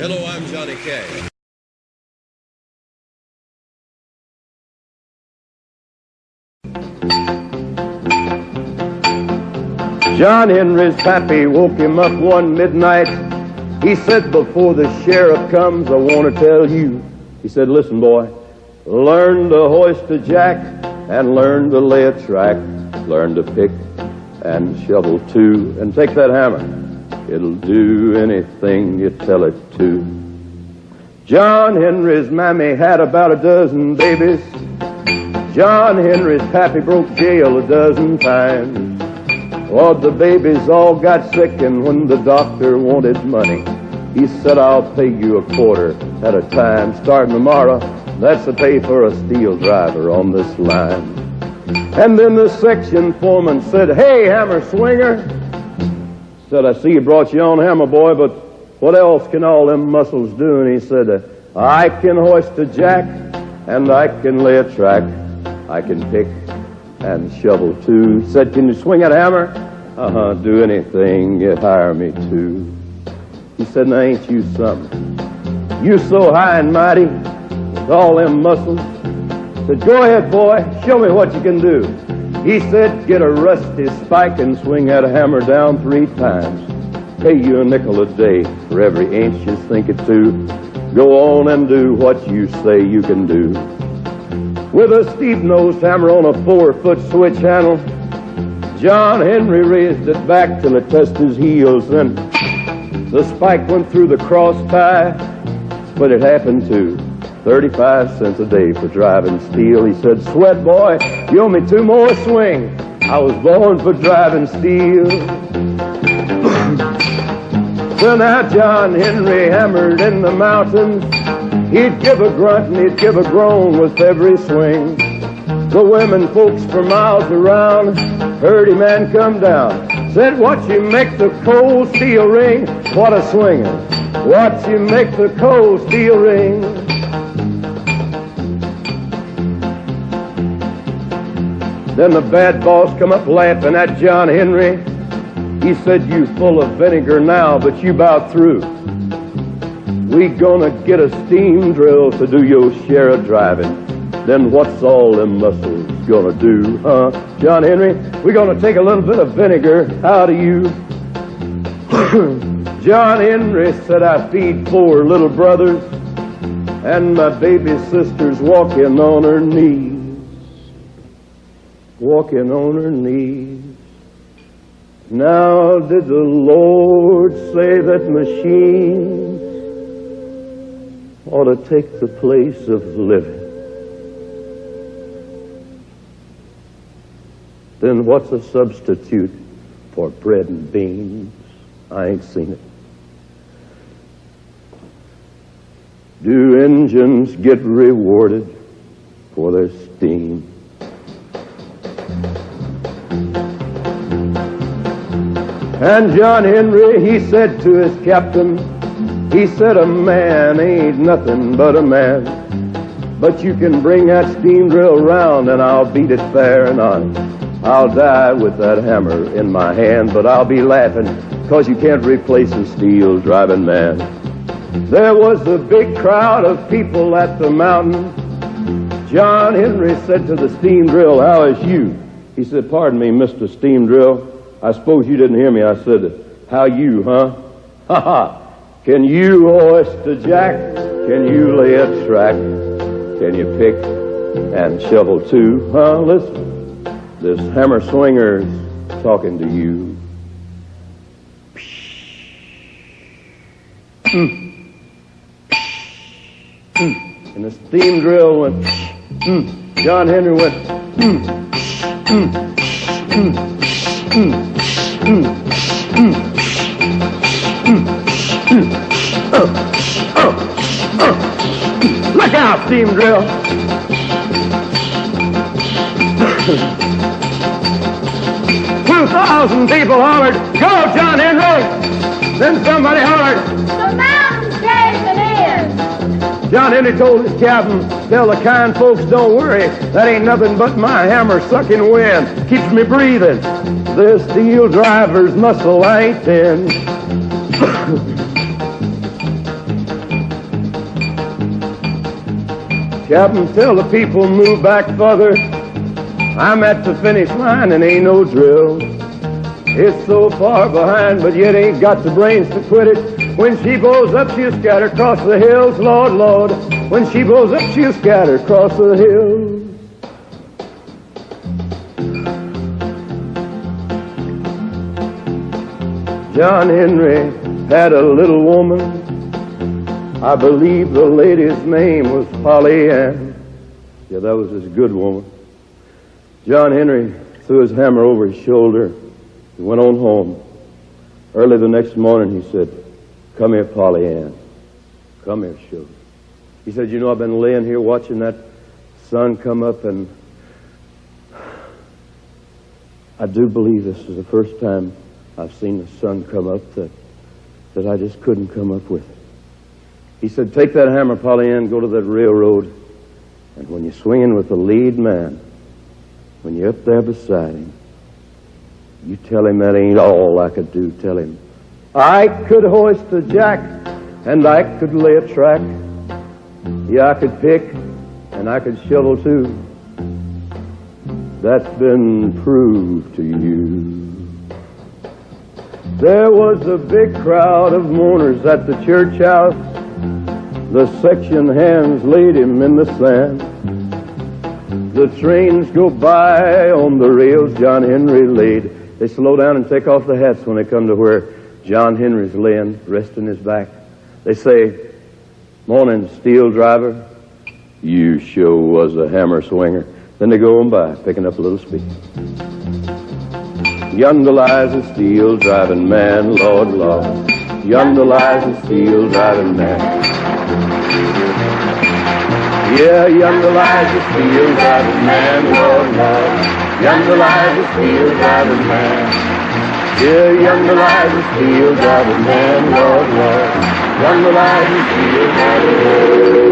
Hello, I'm Johnny Cash. John Henry's pappy woke him up one midnight. He said, before the sheriff comes, I want to tell you. He said, listen, boy, learn to hoist a jack and learn to lay a track. Learn to pick and shovel too, and take that hammer. It'll do anything you tell it to. John Henry's mammy had about a dozen babies. John Henry's pappy broke jail a dozen times. Well, the babies all got sick, and when the doctor wanted money, he said, I'll pay you a quarter at a time. Starting tomorrow, that's the pay for a steel driver on this line. And then the section foreman said, hey, hammer swinger. Said, I see you brought your own hammer, boy, but what else can all them muscles do? And he said, I can hoist a jack, and I can lay a track. I can pick and shovel too. He said, can you swing that hammer? Do anything you hire me to. He said, now ain't you something? You so high and mighty with all them muscles. He said, go ahead, boy, show me what you can do. He said, get a rusty spike and swing that hammer down 3 times. Pay you a nickel a day for every inch you sink it to. Go on and do what you say you can do. With a steep-nosed hammer on a 4-foot switch handle, John Henry raised it back till it touched his heels. Then the spike went through the cross tie. But it happened to 35 cents a day for driving steel. He said, sweat boy, you owe me 2 more swings. I was born for driving steel. So now John Henry hammered in the mountains. He'd give a grunt and he'd give a groan with every swing. The women folks for miles around heard him and come down. Said, watch him make the cold steel ring. What a swinger. Watch him make the cold steel ring. Then the bad boss come up laughing at John Henry. He said, you full of vinegar now, but you about through. We gonna get a steam drill to do your share of driving. Then what's all them muscles gonna do, huh? John Henry, we're gonna take a little bit of vinegar out of you. John Henry said, I feed 4 little brothers, and my baby sister's walking on her knees. Walking on her knees. Now did the Lord say that machines ought to take the place of living? Then what's a substitute for bread and beans? I ain't seen it. Do engines get rewarded for their steam? And John Henry, he said to his captain, he said, a man ain't nothing but a man. But you can bring that steam drill round and I'll beat it fair and honest. I'll die with that hammer in my hand, but I'll be laughing, 'cause you can't replace a steel driving man. There was a big crowd of people at the mountain. John Henry said to the steam drill, how is you? He said, pardon me, Mr. Steam Drill. I suppose you didn't hear me. I said, how you, huh? Ha ha. Can you hoist a jack? Can you lay a track? Can you pick and shovel too? Huh? Listen. This hammer swinger's talking to you. And the steam drill went. John Henry went. Look out, steam drill. 2,000 people hollered, go, John Henry! Then somebody hollered, the mountain's caving in! John Henry told his captain, tell the kind folks don't worry, that ain't nothing but my hammer sucking wind, keeps me breathing. This steel driver's muscle ain't thin. Shout and tell the people move back further. I'm at the finish line and ain't no drill. It's so far behind, but yet ain't got the brains to quit it. When she blows up, she'll scatter across the hills, Lord, Lord. When she blows up, she'll scatter across the hills. John Henry had a little woman. I believe the lady's name was Polly Ann. Yeah, that was his good woman. John Henry threw his hammer over his shoulder. He went on home. Early the next morning, he said, "Come here, Polly Ann. Come here, sugar." He said, "You know, I've been laying here watching that sun come up, and I do believe this is the first time I've seen the sun come up that I just couldn't come up with." He said, "Take that hammer, Polly Ann, go to that railroad, and when you're swinging with the lead man, when you're up there beside him, you tell him that ain't all I could do. Tell him, I could hoist a jack, and I could lay a track. Yeah, I could pick, and I could shovel too. That's been proved to you." There was a big crowd of mourners at the church house. The section hands laid him in the sand. The trains go by on the rails John Henry laid. They slow down and take off the hats when they come to where John Henry's laying, resting his back. They say, "Morning, steel driver. You sure was a hammer swinger." Then they go on by, picking up a little speed. Yonder lies a steel driving man, Lord, Lord. Yonder lies a steel driving man. Yeah, yonder lies a steel driving man, Lord, Lord. Yonder lies a steel driving man. Yeah, yonder lies a steel driving man, Lord, Lord. Yonder lies a steel driving man.